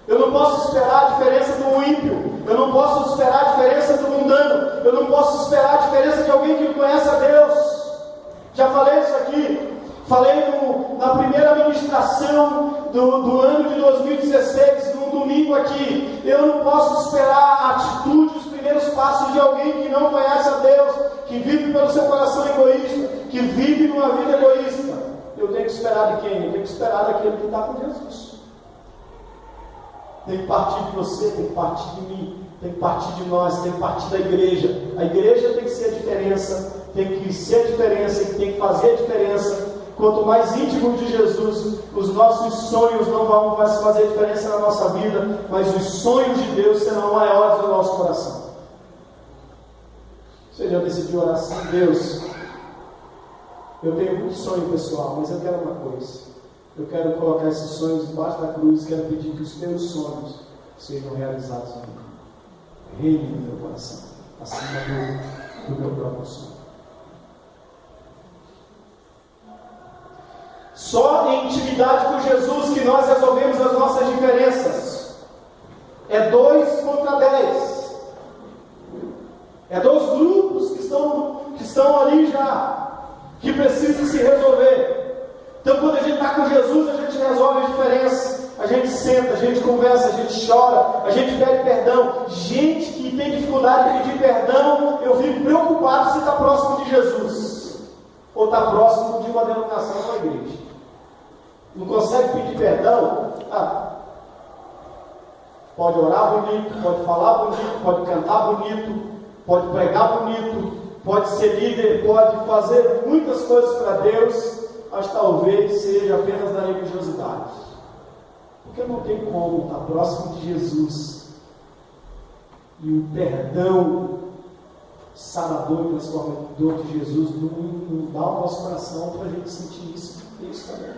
Eu não posso esperar a diferença do ímpio, eu não posso esperar a diferença do mundano, eu não posso esperar a diferença de alguém que não conhece a Deus. Já falei isso aqui. Falei na primeira ministração do ano de 2016, num domingo aqui. Eu não posso esperar a atitude, os primeiros passos de alguém que não conhece a Deus, que vive pelo seu coração egoísta, que vive numa vida egoísta. Eu tenho que esperar de quem? Eu tenho que esperar daquele que está com Jesus. Tem que partir de você, tem que partir de mim, tem que partir de nós, tem que partir da igreja. A igreja tem que ser a diferença, tem que ser a diferença, tem que fazer a diferença. Quanto mais íntimo de Jesus, os nossos sonhos não vão fazer diferença na nossa vida, mas os sonhos de Deus serão maiores no nosso coração. Você já decidiu orar assim: Deus, eu tenho muito sonho pessoal, mas eu quero uma coisa: eu quero colocar esses sonhos debaixo da cruz, quero pedir que os meus sonhos sejam realizados em mim. Reine no meu coração, acima do meu próprio sonho. Só em intimidade com Jesus que nós resolvemos as nossas diferenças. É 2 contra 10. É 2 grupos que estão ali já, que precisam se resolver. Então, quando a gente está com Jesus, a gente resolve a diferença. A gente senta, a gente conversa, a gente chora, a gente pede perdão. Gente que tem dificuldade de pedir perdão, eu fico preocupado se está próximo de Jesus ou está próximo de uma denominação ou uma igreja. Não consegue pedir perdão? Pode orar bonito, pode falar bonito, pode cantar bonito, pode pregar bonito, pode ser líder, pode fazer muitas coisas para Deus, mas talvez seja apenas da religiosidade. Porque não tem como estar próximo de Jesus e o perdão sarador e transformador de Jesus não dá o nosso coração para a gente sentir isso também.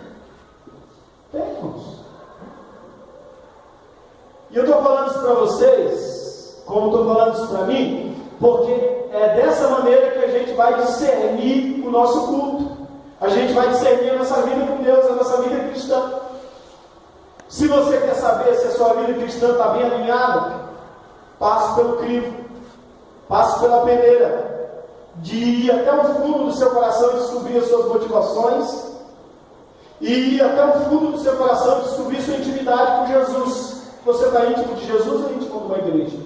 Tem, irmãos. E eu estou falando isso para vocês, como estou falando isso para mim, porque é dessa maneira que a gente vai discernir o nosso culto. A gente vai discernir a nossa vida com Deus, a nossa vida cristã. Se você quer saber se a sua vida cristã está bem alinhada, passe pelo crivo, passe pela peneira, de ir até o fundo do seu coração e descobrir as suas motivações, e ir até o fundo do seu coração e descobrir sua intimidade com Jesus. Você está íntimo de Jesus ou íntimo de uma igreja?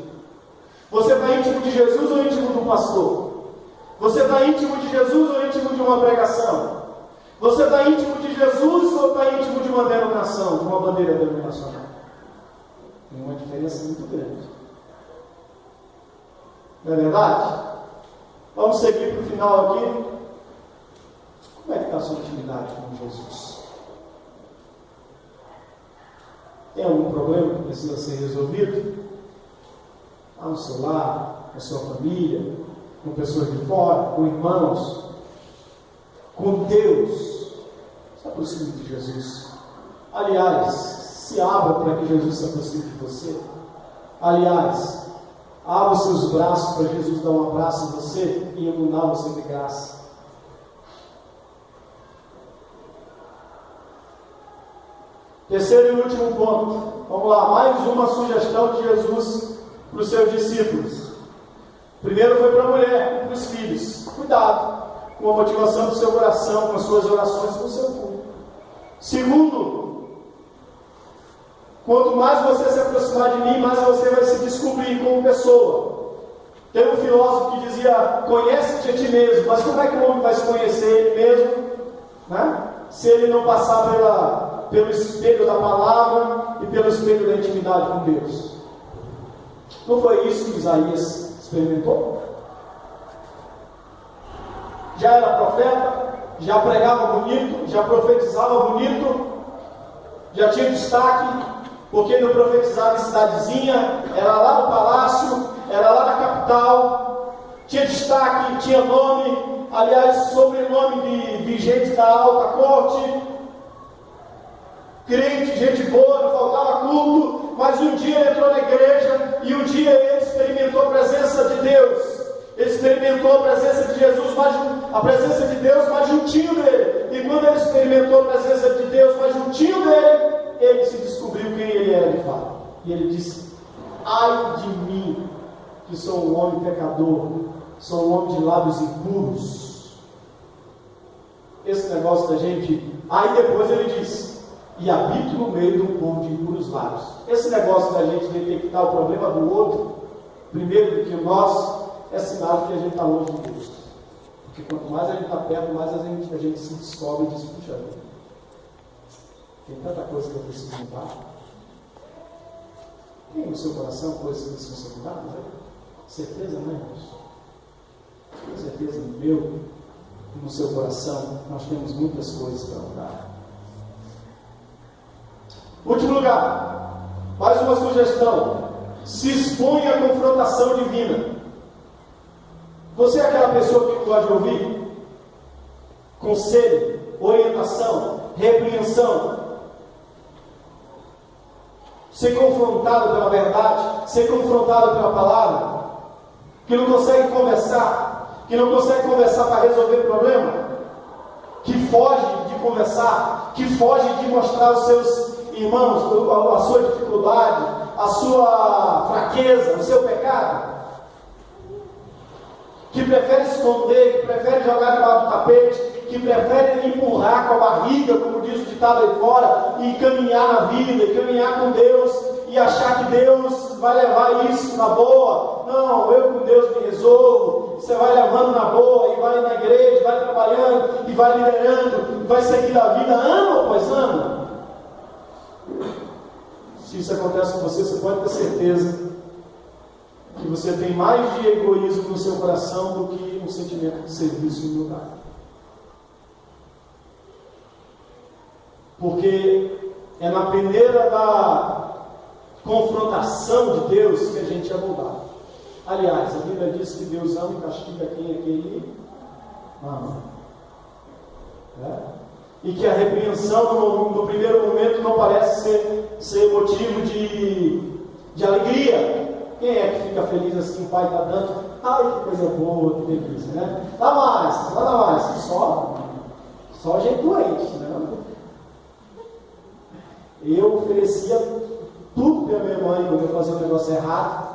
Você está íntimo de Jesus ou íntimo de um pastor? Você está íntimo de Jesus ou íntimo de uma pregação? Você está íntimo de Jesus ou está íntimo de uma denominação, de uma bandeira denominacional? Tem uma diferença muito grande. Não é verdade? Vamos seguir para o final aqui. Como é que está a sua intimidade com Jesus? Tem algum problema que precisa ser resolvido? No seu lar, na sua família, com pessoas de fora, com irmãos, com Deus? Se aproxime de Jesus. Aliás, se abra para que Jesus se aproxime de você. Aliás, abra os seus braços para Jesus dar um abraço em você e iluminar você de graça. Terceiro e último ponto. Vamos lá, mais uma sugestão de Jesus para os seus discípulos. Primeiro foi para a mulher e para os filhos. Cuidado com a motivação do seu coração, com as suas orações, com o seu culto. Segundo, quanto mais você se aproximar de mim, mais você vai se descobrir como pessoa. Tem um filósofo que dizia: conhece-te a ti mesmo. Mas como é que o homem vai se conhecer ele mesmo, né? Se ele não passar pelo espelho da palavra e pelo espelho da intimidade com Deus? Não foi isso que Isaías experimentou? Já era profeta, já pregava bonito, já profetizava bonito, já tinha destaque, porque não profetizava em cidadezinha, era lá no palácio, era lá na capital, tinha destaque, tinha nome, aliás, sobrenome de gente da alta corte, crente, gente boa, não faltava culto, mas um dia ele entrou na igreja e um dia ele experimentou a presença de Deus. Ele experimentou a presença de Jesus, a presença de Deus mais juntinho dele. E quando ele experimentou a presença de Deus mais juntinho dele, ele se descobriu quem ele era de fato. E ele disse: ai de mim, que sou um homem pecador, sou um homem de lábios impuros. Esse negócio da gente... Aí depois ele disse: e habito no meio de um povo de impuros lábios.Esse negócio da gente detectar o problema do outro primeiro do que o nosso, é sinal de que a gente está longe de Deus. Porque quanto mais a gente está perto, mais a gente se descobre e diz: puxa vida, tem tanta coisa que eu preciso mudar. Tem no seu coração coisas que precisam ser mudadas? Certeza, né, irmãos? Com certeza, no meu e no seu coração, nós temos muitas coisas para mudar. Último lugar, mais uma sugestão: se expõe à confrontação divina. Você é aquela pessoa que gosta de ouvir conselho, orientação, repreensão, ser confrontado pela verdade, ser confrontado pela palavra, que não consegue conversar para resolver problema, que foge de conversar, que foge de mostrar aos seus irmãos a sua dificuldade, a sua fraqueza, o seu pecado, que prefere esconder, que prefere jogar debaixo do tapete, que prefere empurrar com a barriga, como diz o ditado aí fora, e caminhar na vida, e caminhar com Deus, e achar que Deus vai levar isso na boa. Não, eu com Deus me resolvo. Você vai levando na boa, e vai na igreja, vai trabalhando, e vai liderando, e vai seguir a vida ano após ano. Se isso acontece com você, você pode ter certeza que você tem mais de egoísmo no seu coração do que um sentimento de serviço e humildade. Porque é na peneira da confrontação de Deus que a gente é moldado. Aliás, a Bíblia diz que Deus ama e castiga quem é que Ele ama. E que a repreensão no primeiro momento não parece ser motivo de alegria. Quem é que fica feliz assim, o pai está dando? Ai, que coisa boa, que delícia, né? Dá mais, dá mais. Só gente doente, né? Eu oferecia tudo para minha mãe quando eu fazia um negócio errado.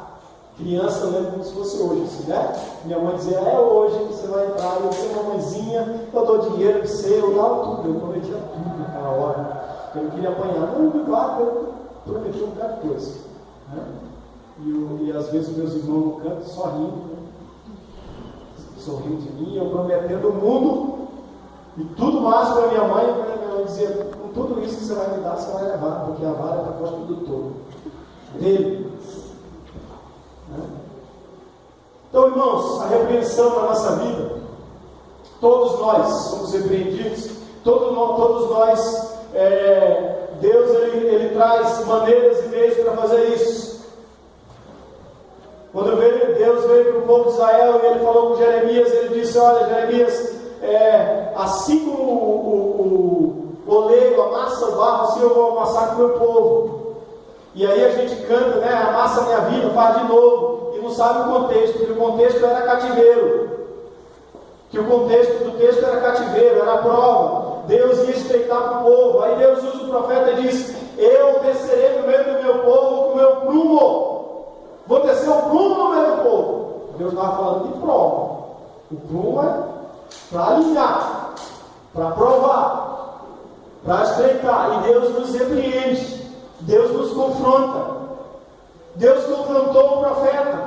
Criança, eu lembro como se fosse hoje, assim, né? Minha mãe dizia, é hoje que você vai entrar, eu sou uma mãezinha, eu dou dinheiro para você, eu dava tudo, eu prometia tudo naquela hora. Eu não queria apanhar, não, eu prometia um bocado de coisa, né? E às vezes meus irmãos no canto só rindo, né? Sorrindo de mim, eu prometendo o mundo e tudo mais para minha mãe. Minha mãe dizia, com tudo isso que você vai me dar, você vai levar, porque a vara está posta do todo dele, né? Então, irmãos, a repreensão na nossa vida, todos nós somos repreendidos, todos nós, Deus ele traz maneiras e meios para fazer isso. Quando Deus veio para o povo de Israel e ele falou com Jeremias, ele disse, olha Jeremias, assim como o oleiro amassa o barro, assim eu vou amassar com o meu povo. E aí a gente canta, né, amassa a minha vida, faz de novo, e não sabe o contexto, porque o contexto era cativeiro, que o contexto do texto era cativeiro, era prova. Deus ia estreitar para o povo. Aí Deus usa o profeta e diz, eu descerei no meio do meu povo com o meu prumo. Vou descer o prumo no meio do povo. Deus estava falando de prova. O prumo é para alinhar, para provar, para estreitar. E Deus nos repreende. Deus nos confronta. Deus confrontou o profeta,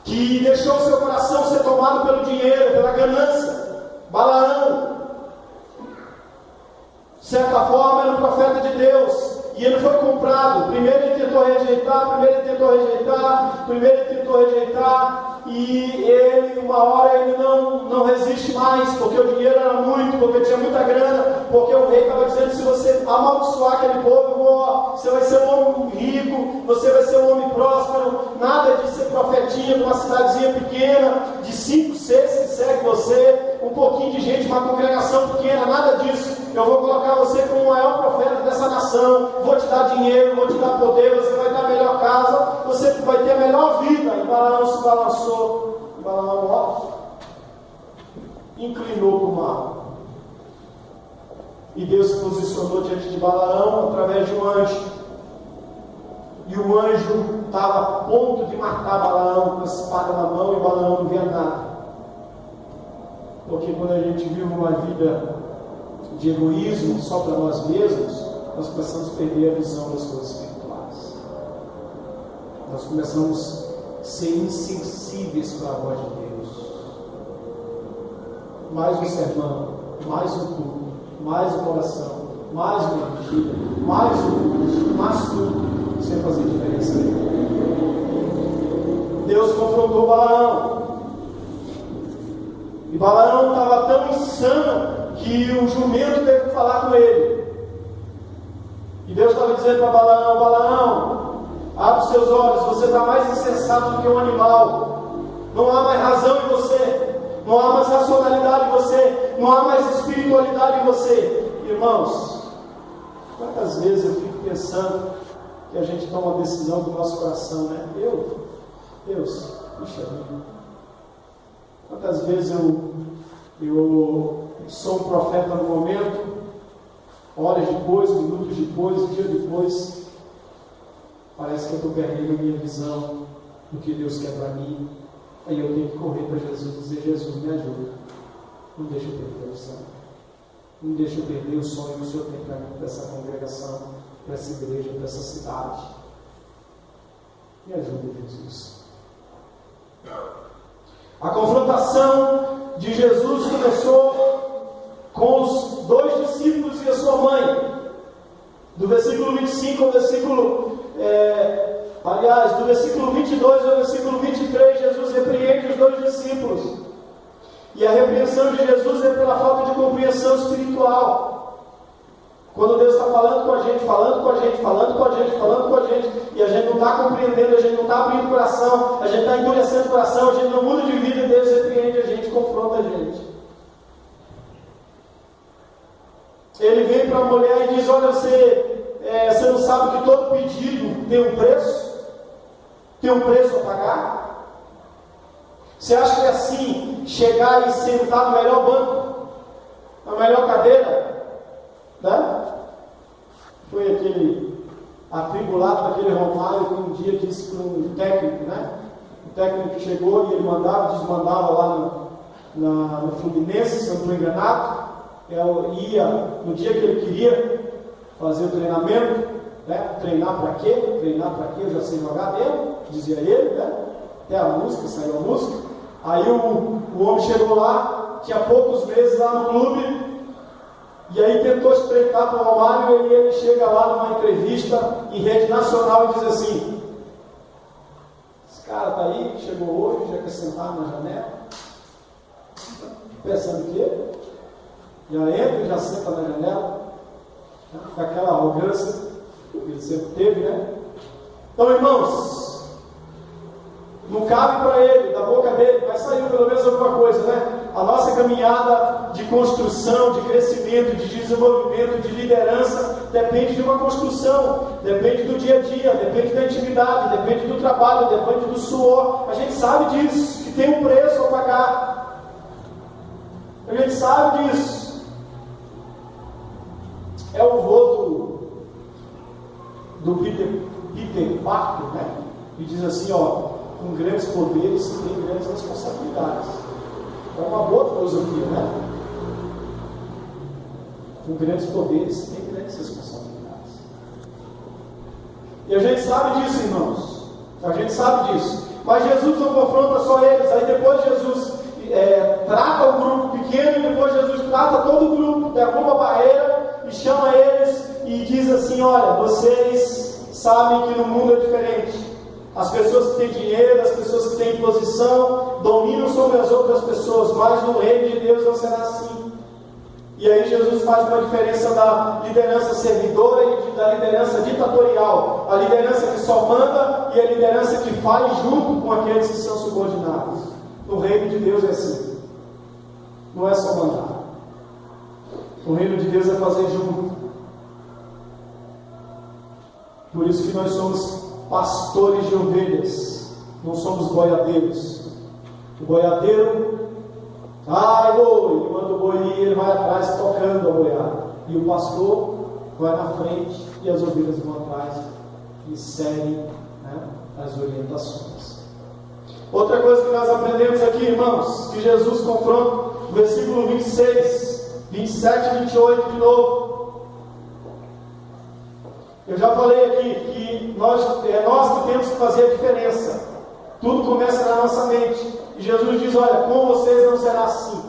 que deixou seu coração ser tomado pelo dinheiro, pela ganância. Balaão, de certa forma, era um profeta de Deus. E ele foi comprado. Primeiro ele tentou rejeitar, e ele, uma hora, ele não resiste mais, porque o dinheiro era muito, porque tinha muita grana, porque o rei estava dizendo, se você amaldiçoar aquele povo, você vai ser um homem rico, você vai ser um homem próspero, nada de ser profetinha de uma cidadezinha pequena, de 5, 6 que segue você, um pouquinho de gente, uma congregação pequena, nada disso. Eu vou colocar você como o maior profeta dessa nação, vou te dar dinheiro, vou te dar poder, você vai ter a melhor casa, você vai ter a melhor vida. E Balaão se balançou, e Balaão inclinou para o mal. E Deus se posicionou diante de Balaão através de um anjo. E o anjo estava a ponto de matar Balaão com a espada na mão, e Balaão não via nada. Porque quando a gente vive uma vida de egoísmo só para nós mesmos, nós começamos a perder a visão das coisas espirituais. Nós começamos a ser insensíveis para a voz de Deus. Mais um sermão, mais um culto, mais uma oração, mais uma vigília, mais um culto, mais tudo, sem fazer diferença nenhuma. Deus confrontou Balaão. E Balaão estava tão insano que o jumento teve que falar com ele. E Deus estava dizendo para Balaão, Balaão, abre os seus olhos, você está mais insensato do que um animal. Não há mais razão em você, não há mais racionalidade em você, não há mais espiritualidade em você. Irmãos, quantas vezes eu fico pensando que a gente toma uma decisão do nosso coração, né? Deus, puxa vida. Quantas vezes eu sou um profeta no momento, horas depois, minutos depois, dia depois, parece que eu estou perdendo a minha visão do que Deus quer para mim. Aí eu tenho que correr para Jesus e dizer: Jesus, me ajuda, não deixa eu perder a visão, não deixa eu perder o sonho que o Senhor tem para mim, para essa congregação, para essa igreja, para essa cidade. Me ajuda, Jesus. A confrontação de Jesus começou com os 2 discípulos e a sua mãe. Do versículo 25 ao versículo... do versículo 22 ao versículo 23, Jesus repreende os 2 discípulos. E a repreensão de Jesus é pela falta de compreensão espiritual. Quando Deus está falando com a gente, e a gente não está compreendendo, a gente não está abrindo o coração, a gente está endurecendo o coração, a gente não muda de vida, Deus repreende a gente, confronta a gente. Ele vem para a mulher e diz: olha, você não sabe que todo pedido tem um preço? Tem um preço a pagar? Você acha que é assim, chegar e sentar no melhor banco, na melhor cadeira, né? Foi aquele atribulado daquele Romário que um dia disse para um técnico, né? O técnico chegou e ele mandava, desmandava lá no Fluminense, se eu não estou enganado. Ia no dia que ele queria fazer o treinamento, né? Treinar para quê? Eu já sei jogar mesmo, dizia ele, né? Até a música, saiu a música. Aí o homem chegou lá, tinha poucos meses lá no clube, e aí tentou espreitar para o Romário, e ele chega lá numa entrevista em rede nacional e diz assim: esse cara está aí, chegou hoje, já quer sentar na janela, pensando o quê? Já entra e já senta na janela, com aquela arrogância que ele sempre teve, né? Então, irmãos, não cabe para ele, da boca dele, vai sair pelo menos alguma coisa, né? A nossa caminhada de construção, de crescimento, de desenvolvimento, de liderança, depende de uma construção, depende do dia a dia, depende da intimidade, depende do trabalho, depende do suor. A gente sabe disso, que tem um preço a pagar. A gente sabe disso. É o vô do Peter Parker, né? Que diz assim, ó: com grandes poderes se tem grandes responsabilidades. É uma boa filosofia, né? Com grandes poderes se tem grandes responsabilidades. E a gente sabe disso, irmãos. A gente sabe disso. Mas Jesus não confronta só eles. Aí depois Jesus trata o grupo pequeno, e depois Jesus trata todo o grupo, derruba a barreira e chama eles e diz assim: olha, vocês sabem que no mundo é diferente. As pessoas que têm dinheiro, as pessoas que têm posição, dominam sobre as outras pessoas, mas no reino de Deus não será assim. E aí Jesus faz uma diferença da liderança servidora e da liderança ditatorial. A liderança que só manda e a liderança que faz junto com aqueles que são subordinados. No reino de Deus é assim. Não é só mandar. O reino de Deus é fazer junto. Por isso que nós somos pastores de ovelhas, não somos boiadeiros. O boiadeiro, ele manda o boi ir, ele vai atrás tocando a boiada. E o pastor vai na frente e as ovelhas vão atrás e seguem, né, as orientações. Outra coisa que nós aprendemos aqui, irmãos, que Jesus confronta, no versículo 26, 27 e 28 de novo. Eu já falei aqui que nós que temos que fazer a diferença. Tudo começa na nossa mente. E Jesus diz: olha, com vocês não será assim.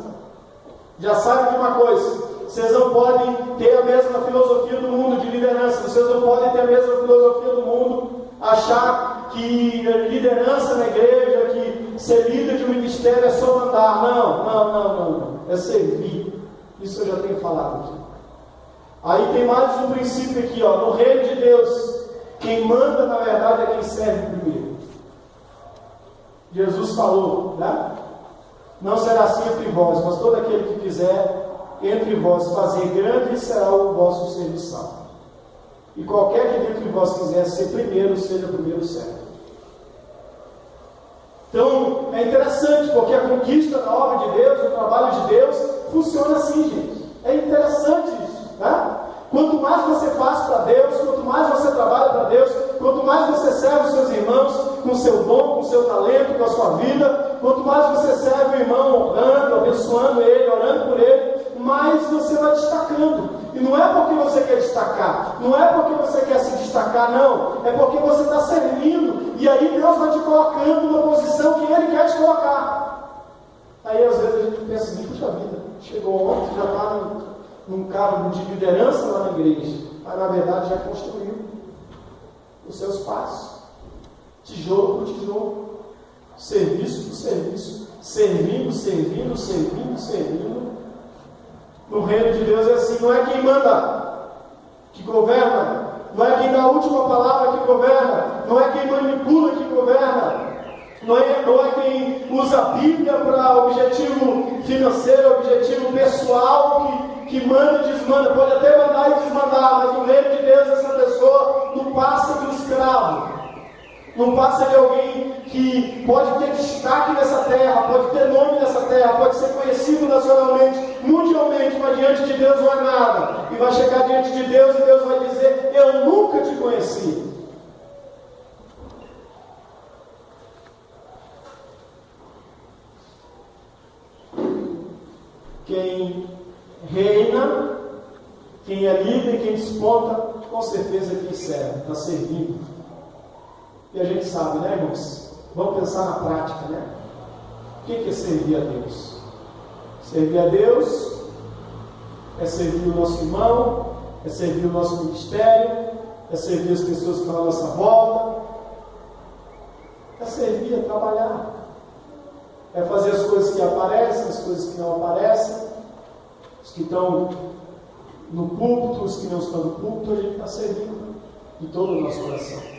Já sabe de uma coisa: vocês não podem ter a mesma filosofia do mundo de liderança. Vocês não podem ter a mesma filosofia do mundo, achar que liderança na igreja, que ser líder de um ministério é só mandar. Não. É servir. Isso eu já tenho falado aqui. Aí tem mais um princípio aqui, ó. No reino de Deus, quem manda na verdade é quem serve primeiro. Jesus falou, né? Não será assim entre vós, mas todo aquele que quiser entre vós fazer grande será o vosso serviçal. E qualquer que dentre vós quiser ser primeiro, seja primeiro servo. Então, é interessante, porque a conquista da obra de Deus, o trabalho de Deus, funciona assim, gente. É interessante isso, né? Quanto mais você faz para Deus, quanto mais você trabalha para Deus, quanto mais você serve os seus irmãos com o seu dom, com o seu talento, com a sua vida, quanto mais você serve o irmão honrando, abençoando ele, orando por ele, mais você vai destacando. E não é porque você quer destacar, não é porque você quer se destacar, não. É porque você está servindo, e aí Deus vai te colocando numa posição que Ele quer te colocar. Aí às vezes a gente pensa assim, puxa vida, chegou ontem, já está num cargo de liderança lá na igreja, mas na verdade já construiu os seus passos, tijolo por tijolo, serviço por serviço, servindo. No reino de Deus é assim, não é quem manda que governa, não é quem dá a última palavra que governa, não é quem manipula que governa, não é quem usa a Bíblia para objetivo financeiro, objetivo pessoal que manda e desmanda. Pode até mandar e desmandar, mas no reino de Deus essa pessoa não passa de um escravo, não passa de alguém que pode ter destaque nessa terra, pode ter nome nessa terra, pode ser conhecido nacionalmente, mundialmente, mas diante de Deus não é nada. E vai chegar diante de Deus e Deus vai dizer: eu nunca te conheci. Quem reina, quem é líder, quem desponta, com certeza é quem serve, está servindo. E a gente sabe, né, irmãos? Vamos pensar na prática, né? O que é servir a Deus? Servir a Deus é servir o nosso irmão, é servir o nosso ministério, é servir as pessoas que estão à nossa volta, é servir, é trabalhar, é fazer as coisas que aparecem, as coisas que não aparecem, os que estão no púlpito, os que não estão no púlpito, a gente está servindo de todo o nosso coração.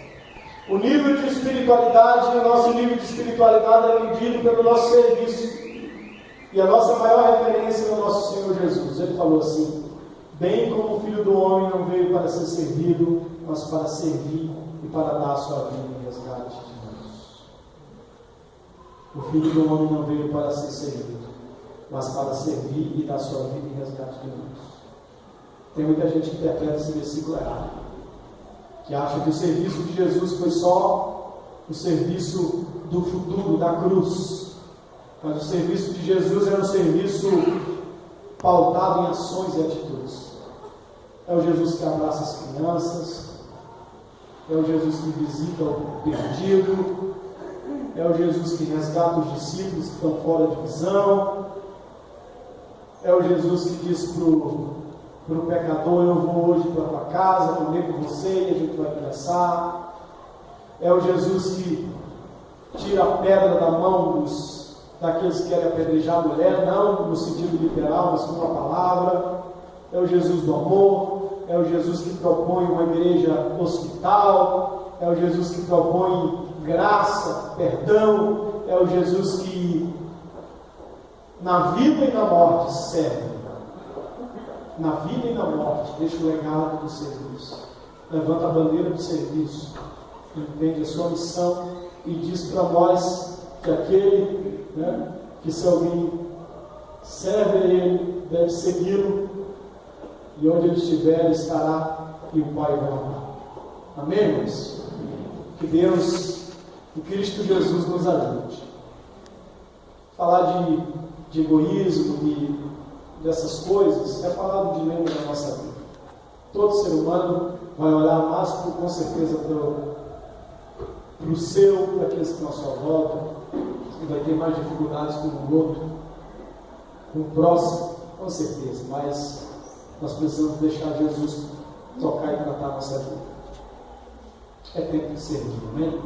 O nível de espiritualidade, o nosso nível de espiritualidade é medido pelo nosso serviço. E a nossa maior referência é o nosso Senhor Jesus. Ele falou assim: bem como o Filho do Homem não veio para ser servido, mas para servir e para dar a sua vida em resgate de muitos. O Filho do Homem não veio para ser servido, mas para servir e dar a sua vida em resgate de muitos. Tem muita gente que interpreta esse versículo errado, que acha que o serviço de Jesus foi só o serviço do futuro, da cruz. Mas o serviço de Jesus era um serviço pautado em ações e atitudes. É o Jesus que abraça as crianças, é o Jesus que visita o perdido, é o Jesus que resgata os discípulos que estão fora de visão, é o Jesus que diz para o pecador: eu vou hoje para a tua casa, comer com você e a gente vai conversar. É o Jesus que tira a pedra da mão daqueles que querem apedrejar a mulher, não no sentido literal, mas com uma palavra. É o Jesus do amor, é o Jesus que propõe uma igreja hospital, é o Jesus que propõe graça, perdão, é o Jesus que na vida e na morte serve. Na vida e na morte, deixa o legado do serviço, levanta a bandeira do serviço, entende a sua missão e diz para nós que aquele, que se alguém serve a Ele, deve segui-lo, e onde Ele estiver, Ele estará, e o Pai vai amar. Amém, irmãos? Que Deus, em Cristo Jesus, nos ajude. Falar de egoísmo, dessas coisas, é falar de menos da nossa vida. Todo ser humano vai olhar mais, com certeza, para o seu, para aqueles que estão à sua volta, e vai ter mais dificuldades com o outro, com o próximo, com certeza, mas nós precisamos deixar Jesus tocar e tratar a nossa vida. É tempo de servir, amém?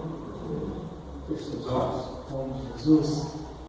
Feche os olhos, em nome de Jesus.